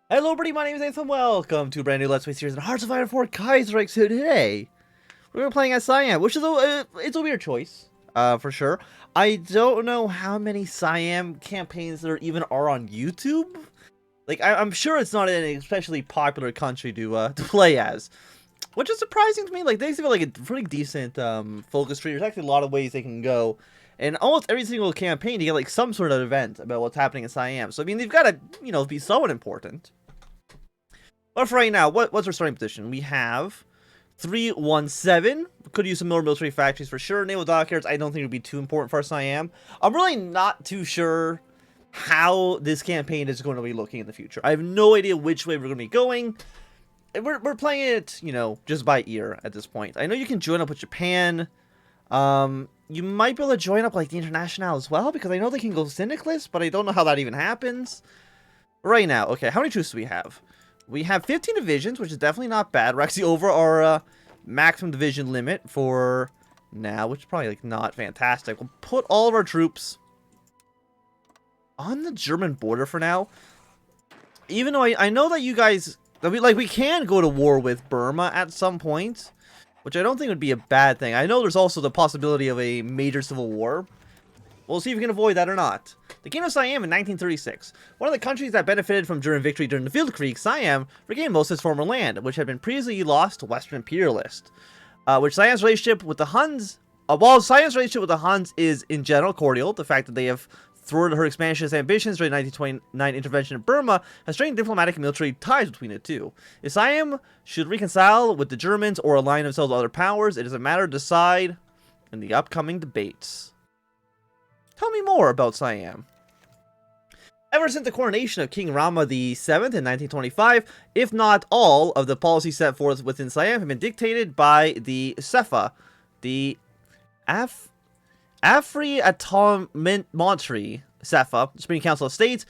Hello everybody, my name is Anthnwam. Welcome to a brand new Let's Play series in Hearts of Iron 4 Kaiserreich. So today, we're going to be playing as Siam, which is it's a weird choice, for sure. I don't know how many Siam campaigns there even are on YouTube. Like, I'm sure it's not an especially popular country to play as, which is surprising to me. Like, they seem like a pretty decent focus tree. There's actually a lot of ways they can go. And almost every single campaign, you get like some sort of event about what's happening in Siam. So I mean, they've got to, be somewhat important. But for right now, what's our starting position? We have 317. Could use some more military factories for sure. Naval dockyards, I don't think it would be too important for Siam. I'm really not too sure how this campaign is going to be looking in the future. I have no idea which way we're going to be going. We're playing it, just by ear at this point. I know you can join up with Japan. You might be able to join up like the International as well, because I know they can go syndicalist, but I don't know how that even happens. Right now, okay, how many troops do we have? We have 15 divisions, which is definitely not bad. We're actually over our maximum division limit for now, which is probably like not fantastic. We'll put all of our troops on the German border for now. Even though I know that you guys, we can go to war with Burma at some point, which I don't think would be a bad thing. I know there's also the possibility of a major civil war. We'll see if we can avoid that or not. The Kingdom of Siam in 1936. One of the countries that benefited from German victory during the Field Creek, Siam regained most of its former land, which had been previously lost to Western imperialists. While Siam's relationship with the Huns is in general cordial, the fact that they have thwarted her expansionist ambitions during the 1929 intervention in Burma has strained diplomatic and military ties between the two. If Siam should reconcile with the Germans or align themselves with other powers, it is a matter to decide in the upcoming debates. Tell me more about Siam. Ever since the coronation of King Rama VII in 1925, if not all of the policies set forth within Siam have been dictated by the SEFA, the Afri-Atomentary SEFA, Supreme Council of States.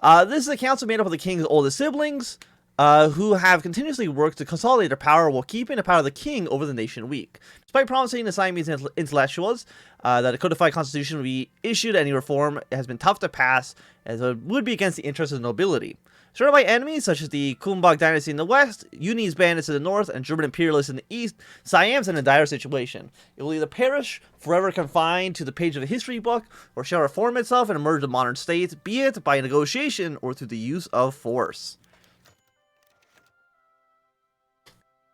This is a council made up of the king's oldest siblings, who have continuously worked to consolidate their power while keeping the power of the king over the nation weak. Despite promising the Siamese intellectuals that a codified constitution would be issued, any reform has been tough to pass, as it would be against the interests of the nobility. Surrounded by enemies such as the Quam dynasty in the west, Union's bandits in the north, and German imperialists in the east, Siam's in a dire situation. It will either perish, forever confined to the page of a history book, or shall reform itself and emerge a modern state, be it by negotiation or through the use of force.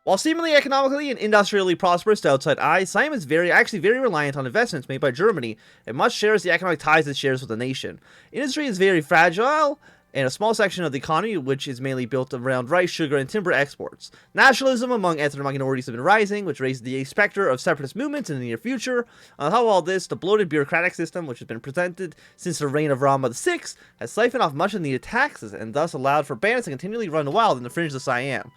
While seemingly economically and industrially prosperous to outside eyes, Siam is actually very reliant on investments made by Germany, and much shares the economic ties it shares with the nation. Industry is very fragile, and a small section of the economy, which is mainly built around rice, sugar, and timber exports. Nationalism among ethnic minorities has been rising, which raises the specter of separatist movements in the near future. On top of all this, the bloated bureaucratic system, which has been presented since the reign of Rama VI, has siphoned off much of the needed taxes, and thus allowed for bandits to continually run wild in the fringes of Siam.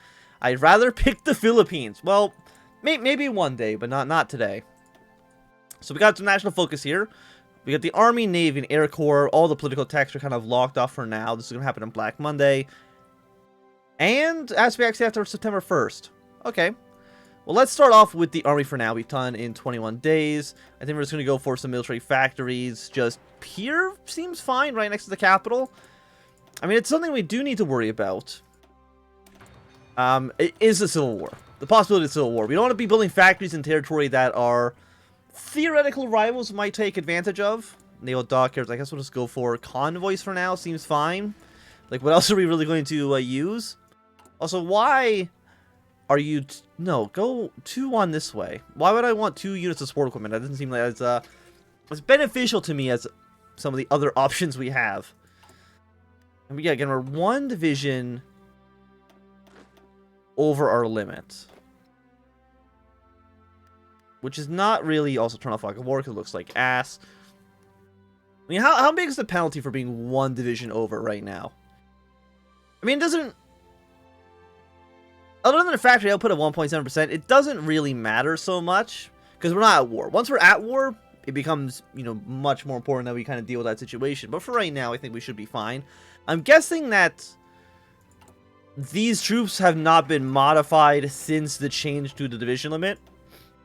I'd rather pick the Philippines. Well, maybe one day, but not today. So we got some national focus here. We got the Army, Navy, and Air Corps. All the political texts are kind of locked off for now. This is going to happen on Black Monday. And aspects after September 1st. Okay. Well, let's start off with the Army for now. We've done in 21 days. I think we're just going to go for some military factories. Just here seems fine, right next to the capital. I mean, it's something we do need to worry about. It is a civil war. The possibility of civil war. We don't want to be building factories in territory that our theoretical rivals might take advantage of. Naval dockyards, I guess we'll just go for convoys for now. Seems fine. Like, what else are we really going to use? Also, why are you... No, go 2-1 this way. Why would I want 2 units of support equipment? That doesn't seem like as beneficial to me as some of the other options we have. And we again, we're 1 division over our limit, which is not really also turn off like a war because it looks like ass. I mean, how big is the penalty for being 1 division over right now? I mean, it doesn't, other than the factory output of 1.7%, it doesn't really matter so much because we're not at war. Once we're at war, it becomes, much more important that we kind of deal with that situation. But for right now, I think we should be fine. I'm guessing that these troops have not been modified since the change to the division limit.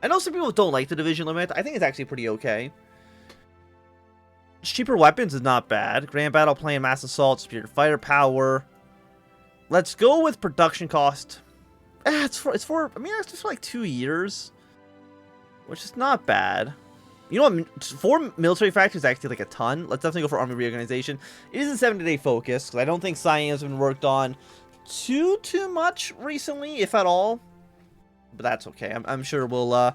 I know some people don't like the division limit. I think it's actually pretty okay. Cheaper weapons is not bad. Grand battle plan, mass assault, superior fighter power. Let's go with production cost. It's for I mean, it's just for like 2 years, which is not bad. You know what? 4 military factories is actually like a ton. Let's definitely go for army reorganization. It is a 70-day focus, because I don't think Siam has been worked on too much recently, if at all. But that's okay. I'm sure we'll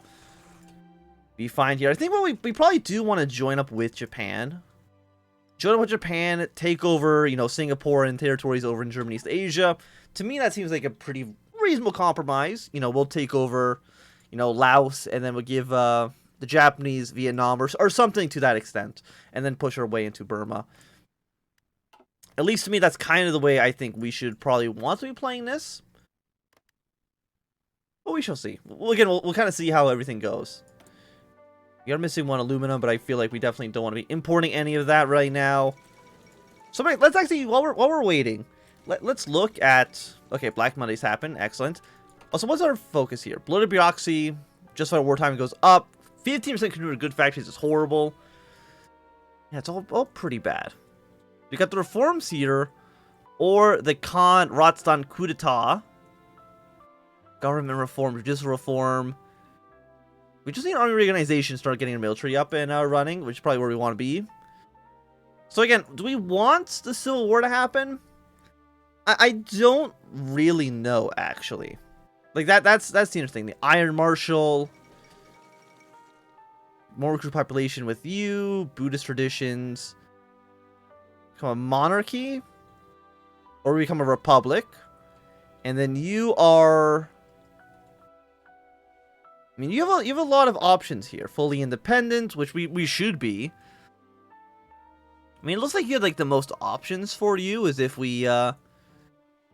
be fine here. I think what we probably do want to join up with Japan. Join up with Japan, take over, you know, Singapore and territories over in Germany, East Asia. To me, that seems like a pretty reasonable compromise. You know, we'll take over, you know, Laos, and then we'll give the Japanese Vietnam or something to that extent, and then push our way into Burma. At least to me, that's kind of the way I think we should probably want to be playing this. But we shall see. We'll kind of see how everything goes. We are missing 1 aluminum, but I feel like we definitely don't want to be importing any of that right now. So let's actually, while we're waiting, let's look at... Okay, Black Mondays happen. Excellent. Also, what's our focus here? Bloated bureaucracy, just by wartime goes up. 15% contributed to good factories is horrible. Yeah, it's all pretty bad. We got the reforms here, or the Khan Ratstan coup d'etat. Government reform, judicial reform. We just need army reorganization, start getting our military up and running, which is probably where we want to be. So again, do we want the Civil War to happen? I don't really know, actually. Like, that's the interesting thing. The Iron Marshal, more recruit population with you, Buddhist traditions, become a monarchy, or we become a republic, and then you are... I mean, you have a lot of options here. Fully independent, which we should be. I mean, it looks like you had like the most options for you is if we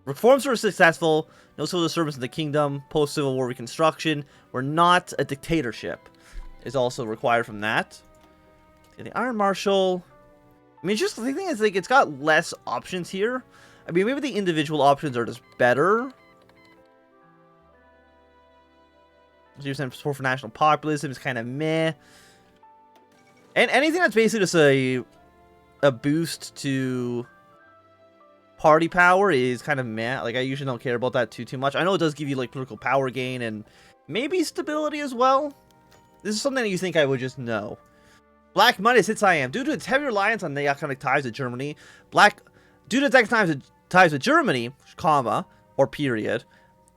reforms were successful, no civil service in the kingdom, post-Civil War reconstruction. We're not a dictatorship is also required from that. And the Iron Marshal. I mean, just the thing is, like, it's got less options here. I mean, maybe the individual options are just better. 0% support for national populism is kind of meh. And anything that's basically just a boost to party power is kind of meh. Like, I usually don't care about that too much. I know it does give you, like, political power gain and maybe stability as well. This is something that you think I would just know. Black Monday hits Siam. Due to its heavy reliance on the economic ties with Germany, due to its economic ties with Germany, comma, or period,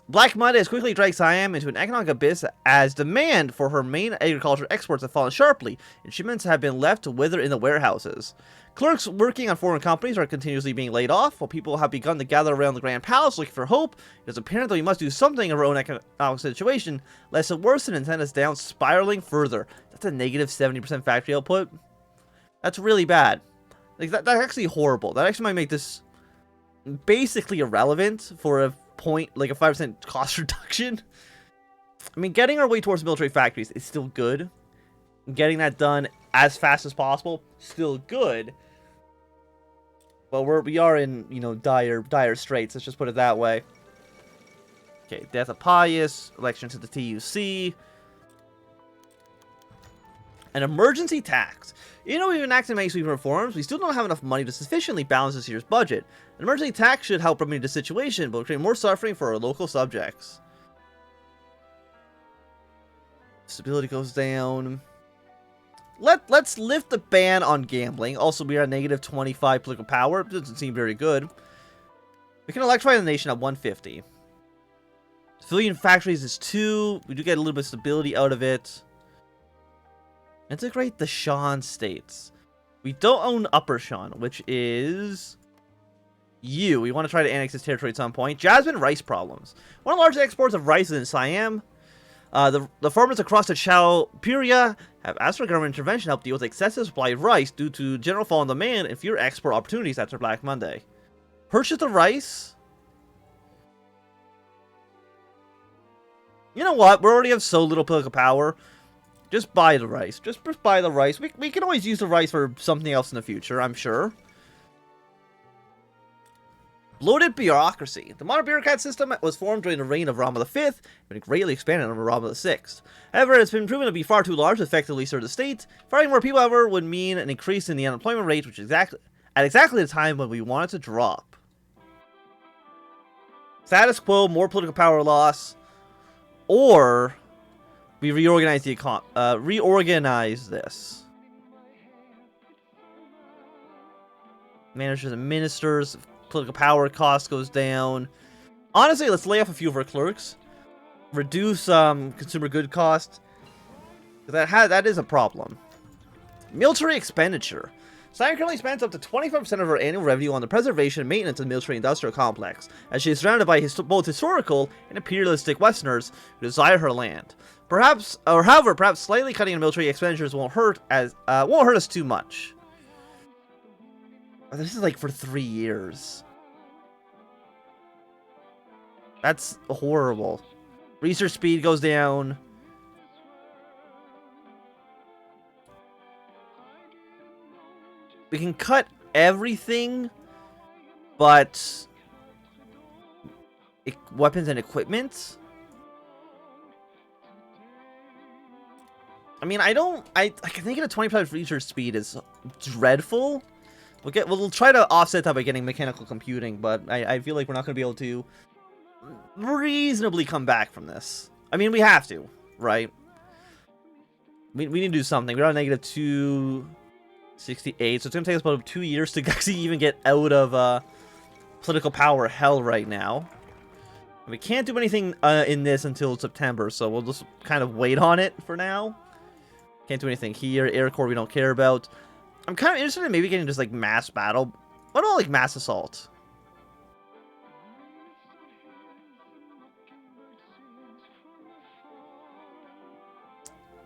Black Monday has quickly dragged Siam into an economic abyss as demand for her main agriculture exports have fallen sharply, and shipments have been left to wither in the warehouses. Clerks working on foreign companies are continuously being laid off, while people have begun to gather around the Grand Palace looking for hope. It is apparent that we must do something of our own economic situation, lest it worsen and send us down, spiraling further. That's a negative 70% factory output. That's really bad. Like, that's actually horrible. That actually might make this basically irrelevant for a point, like a 5% cost reduction. I mean, getting our way towards military factories is still good. Getting that done as fast as possible, still good. But we are in, you know, dire straits. Let's just put it that way. Okay, death of Pius, election to the TUC, an emergency tax. You know, we've enacted many sweeping reforms. We still don't have enough money to sufficiently balance this year's budget. An emergency tax should help remedy the situation, but will create more suffering for our local subjects. Stability goes down. Let's lift the ban on gambling. Also, we are at negative 25 political power. Doesn't seem very good. We can electrify the nation at 150. Civilian factories is 2. We do get a little bit of stability out of it. Integrate the Shan states. We don't own Upper Shan, which is you. We want to try to annex this territory at some point. Jasmine rice problems. One of the largest exports of rice is in Siam. The farmers across the Chao Piria have asked for government intervention to help deal with excessive supply of rice due to general fall in demand and fewer export opportunities after Black Monday. Purchase the rice. You know what? We already have so little political power. Just buy the rice. Just buy the rice. We can always use the rice for something else in the future, I'm sure. Bloated bureaucracy. The modern bureaucrat system was formed during the reign of Rama V, and greatly expanded under Rama VI. However, it's been proven to be far too large to effectively serve the state. Firing more people, however, would mean an increase in the unemployment rate, which is at exactly the time when we want it to drop. Status quo, more political power loss, or we reorganize the reorganize this. Managers and ministers, political power cost goes down. Honestly, let's lay off a few of our clerks. Reduce consumer good cost. That is a problem. Military expenditure. Siam currently spends up to 25% of her annual revenue on the preservation and maintenance of the military-industrial complex, as she is surrounded by both historical and imperialistic Westerners who desire her land. However, perhaps slightly cutting in military expenditures won't hurt us too much. This is like for 3 years. That's horrible. Research speed goes down. We can cut everything, but weapons and equipment. I mean, I can think of a 25 research speed is dreadful. We'll try to offset that by getting mechanical computing, but I feel like we're not going to be able to reasonably come back from this. I mean, we have to, right? We need to do something. We're on negative 268, so it's going to take us about 2 years to actually even get out of political power hell right now. We can't do anything in this until September, so we'll just kind of wait on it for now. Can't do anything here. Air Corps we don't care about. I'm kind of interested in maybe getting just like mass battle. What about like mass assault?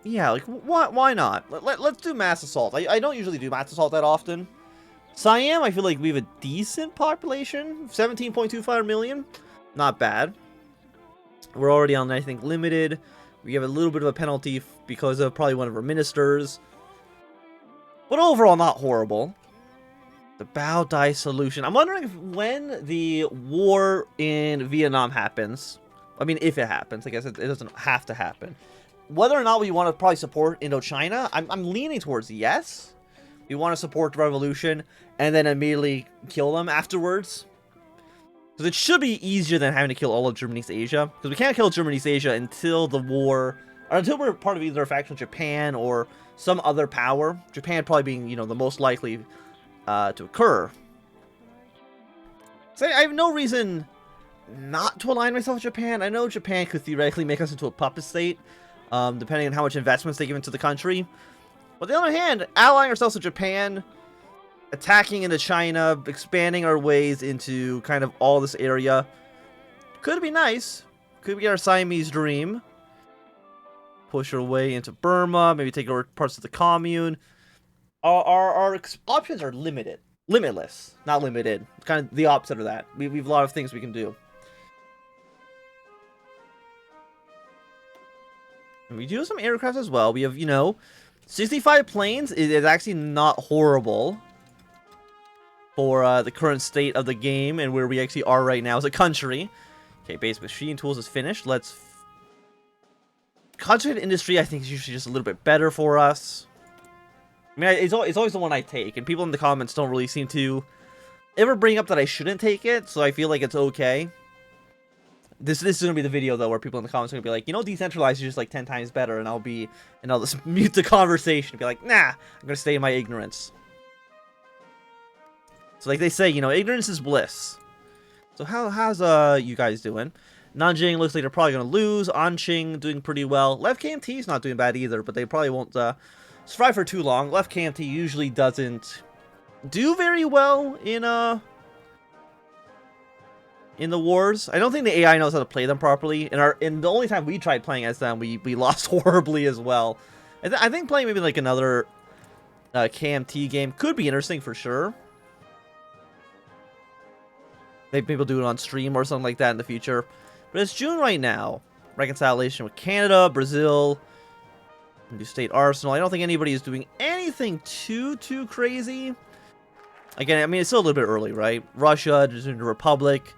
Yeah, like why not? Let's do mass assault. I don't usually do mass assault that often. Siam, I feel like we have a decent population. 17.25 million. Not bad. We're already on, I think, limited. We have a little bit of a penalty because of probably one of our ministers. But overall, not horrible. The Bao Dai solution. I'm wondering when the war in Vietnam happens. I mean, if it happens. I guess it doesn't have to happen. Whether or not we want to probably support Indochina, I'm leaning towards yes. We want to support the revolution and then immediately kill them afterwards. Because it should be easier than having to kill all of Germany's Asia. Because we can't kill Germany's Asia until the war, or until we're part of either a faction of Japan or some other power. Japan probably being, you know, the most likely to occur. So I have no reason not to align myself with Japan. I know Japan could theoretically make us into a puppet state, depending on how much investments they give into the country. But on the other hand, allying ourselves with Japan, attacking into China, expanding our ways into kind of all this area, could be nice. Could be our Siamese dream. Push our way into Burma, maybe take over parts of the commune. Our options are limited. Limitless, not limited. Kind of the opposite of that. We have a lot of things we can do. And we do have some aircraft as well. We have, you know, 65 planes is actually not horrible for the current state of the game and where we actually are right now as a country. Okay, basic machine tools is finished. Let's concentrate industry. I think is usually just a little bit better for us. I mean, it's always the one I take, and people in the comments don't really seem to ever bring up that I shouldn't take it, so I feel like it's okay. This is gonna be the video though where people in the comments are gonna be like, you know, decentralized is just like 10 times better, and I'll just mute the conversation and be like, nah, I'm gonna stay in my ignorance. So like they say, you know, ignorance is bliss. So how's you guys doing? Nanjing looks like they're probably gonna lose. Anqing doing pretty well. Left KMT's not doing bad either, but they probably won't survive for too long. Left KMT usually doesn't do very well in the wars. I don't think the AI knows how to play them properly. And the only time we tried playing as them, we lost horribly as well. I think playing maybe like another KMT game could be interesting for sure. Maybe people do it on stream or something like that in the future. But it's June right now. Reconciliation with Canada, Brazil, New State Arsenal. I don't think anybody is doing anything too crazy. Again, I mean, it's still a little bit early, right? Russia is in the Republic.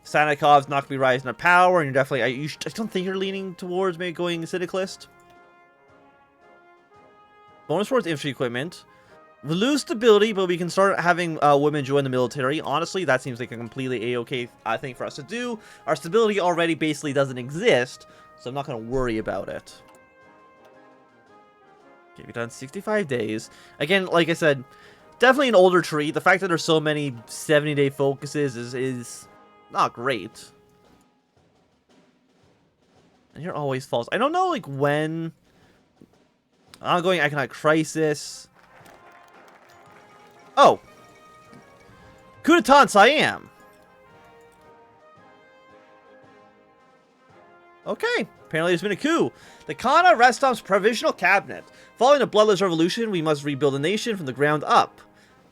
Sanakov's not going to be rising to power, and you're definitely... I don't think you're leaning towards maybe going syndicalist. Bonus towards infantry equipment. We lose stability, but we can start having women join the military. Honestly, that seems like a completely a-okay thing for us to do. Our stability already basically doesn't exist, so I'm not going to worry about it. Okay, we've done 65 days. Again, like I said, definitely an older tree. The fact that there's so many 70-day focuses is not great. And you're always false. I don't know, like, when... Ongoing economic crisis. Oh. Coup d'etat in Siam. Okay. Apparently there's been a coup. The Kana Restom's provisional cabinet. Following a bloodless revolution, we must rebuild the nation from the ground up.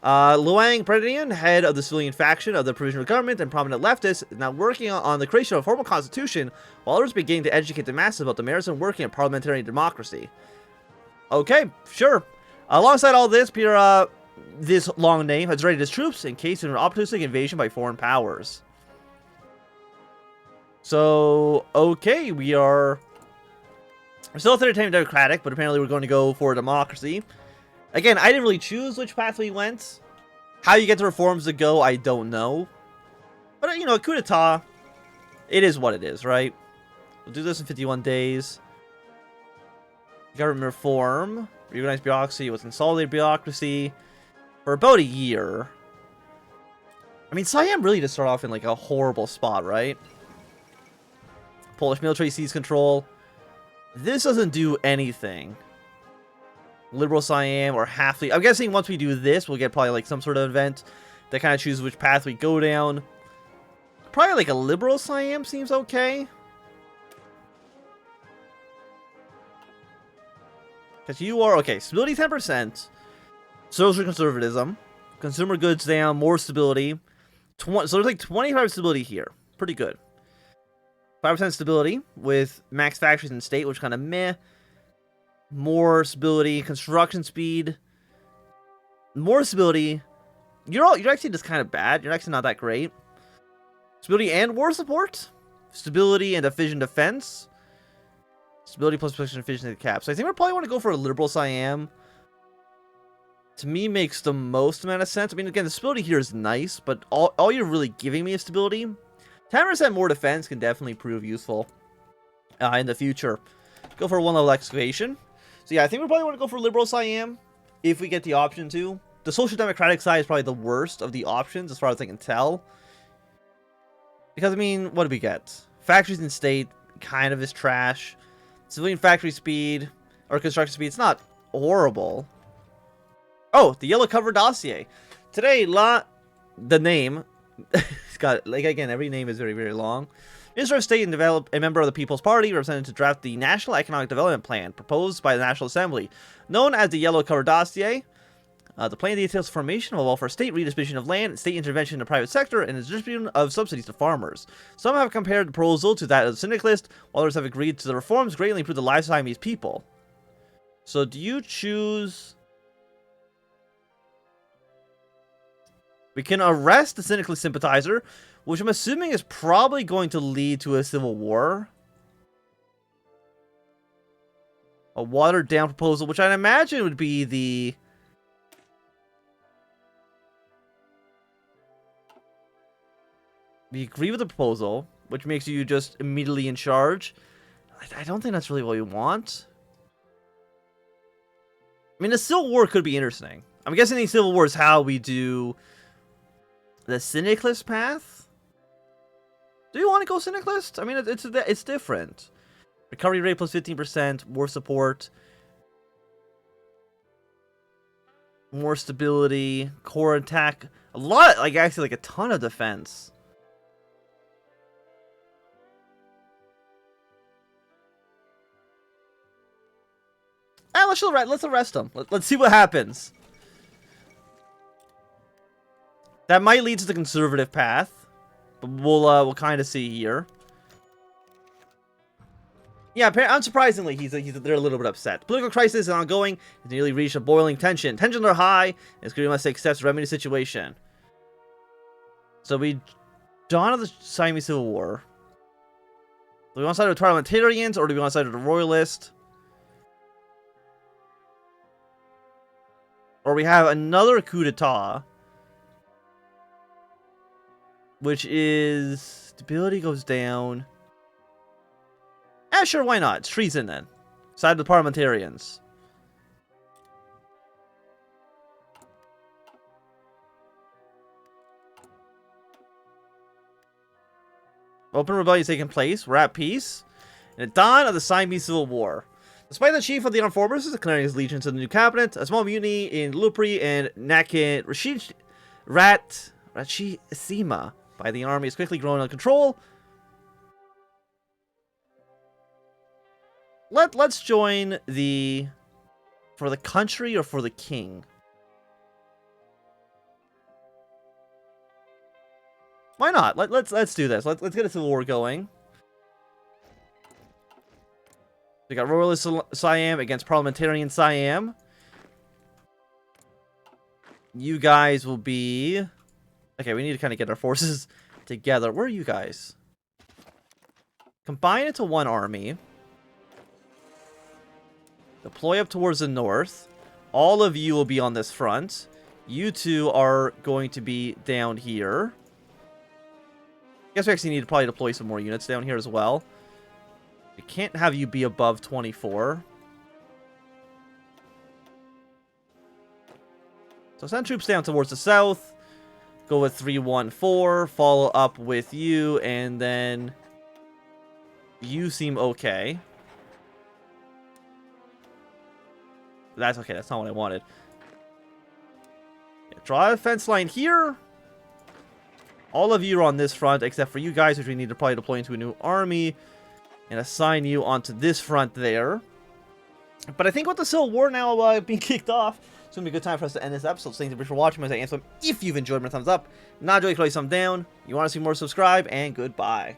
Luang Pradian, head of the civilian faction of the provisional government and prominent leftist, is now working on the creation of a formal constitution, while others beginning to educate the masses about the merits of working in parliamentary democracy. Okay, sure. Alongside all this, Peter, this long name has readied his troops in case of an opportunistic invasion by foreign powers. So, okay, we're still authoritarian democratic, but apparently we're going to go for democracy. Again, I didn't really choose which path we went. How you get the reforms to go, I don't know. But, you know, a coup d'etat, it is what it is, right? We'll do this in 51 days. Government reform, reorganized bureaucracy with consolidated bureaucracy for about a year. I mean, Siam really did start off in like a horrible spot, right? Polish military seized control. This doesn't do anything. Liberal Siam or halfly. I'm guessing once we do this, we'll get probably like some sort of event that kind of chooses which path we go down. Probably like a liberal Siam seems okay. Because you are, okay, stability 10%, social conservatism, consumer goods down, more stability. So there's like 25 stability here. Pretty good. 5% stability with max factories and state, which kind of meh. More stability, construction speed. More stability. You're actually just kind of bad. You're actually not that great. Stability and war support. Stability and efficient defense. Stability plus protection efficiency cap. So I think we probably want to go for a liberal Siam. To me, makes the most amount of sense. I mean, again, the stability here is nice, but all you're really giving me is stability. 10% more defense can definitely prove useful in the future. Go for a 1-level excavation. So yeah, I think we probably want to go for liberal Siam if we get the option to. The social democratic side is probably the worst of the options as far as I can tell. Because, I mean, what do we get? Factories and state kind of is trash. Civilian factory speed, or construction speed, it's not horrible. Oh, the yellow cover dossier. Today, the name, it's got, like, again, every name is very, very long. Minister of State and a member of the People's Party, represented to draft the National Economic Development Plan, proposed by the National Assembly, known as the yellow cover dossier. The plan details formation of a welfare state, redistribution of land, state intervention in the private sector, and the distribution of subsidies to farmers. Some have compared the proposal to that of the syndicalist, while others have agreed to the reforms greatly improve the lives of Siamese people. So do you choose... We can arrest the syndicalist sympathizer, which I'm assuming is probably going to lead to a civil war. A watered down proposal, which I'd imagine would be the... We agree with the proposal, which makes you just immediately in charge. I don't think that's really what we want. I mean, the Civil War could be interesting. I'm guessing the Civil War is how we do the syndicalist path. Do you want to go syndicalist? I mean, it's different. Recovery rate plus 15%, war support, more stability, core attack, a lot, like actually like a ton of defense. Let's arrest him. Let's see what happens. That might lead to the conservative path, but we'll kind of see here. Yeah, unsurprisingly, they're a little bit upset. Political crisis is ongoing. It's nearly reached a boiling tension. Tensions are high, and it's going to accept remedy situation. So we dawn of the Siamese Civil War. Do we want to side with the parliamentarians, or do we want to side with the royalists? Or we have another coup d'etat. Which is... Stability goes down. Sure, why not? It's treason then. Side of the parliamentarians. Open rebellion is taking place. We're at peace. In the dawn of the Siamese Civil War. Despite the chief of the armed forces declaring his allegiance to the new cabinet, a small mutiny in Lupri and Nakin Rashishima by the army is quickly growing under control. Let's join the... For the country or for the king? Why not? Let's do this. Let's get a civil war going. We got Royalist Siam against Parliamentarian Siam. You guys will be... Okay, we need to kind of get our forces together. Where are you guys? Combine into one army. Deploy up towards the north. All of you will be on this front. You two are going to be down here. I guess we actually need to probably deploy some more units down here as well. We can't have you be above 24. So send troops down towards the south. Go with 314. Follow up with you. And then... You seem okay. That's okay. That's not what I wanted. Yeah, draw a fence line here. All of you are on this front, except for you guys, which we need to probably deploy into a new army. And assign you onto this front there. But I think with the Civil War now being kicked off, it's going to be a good time for us to end this episode. So thank you for watching. My name is Anthnwam. If you've enjoyed, my thumbs up. Not enjoyed, thumbs down. You want to see more, subscribe, and goodbye.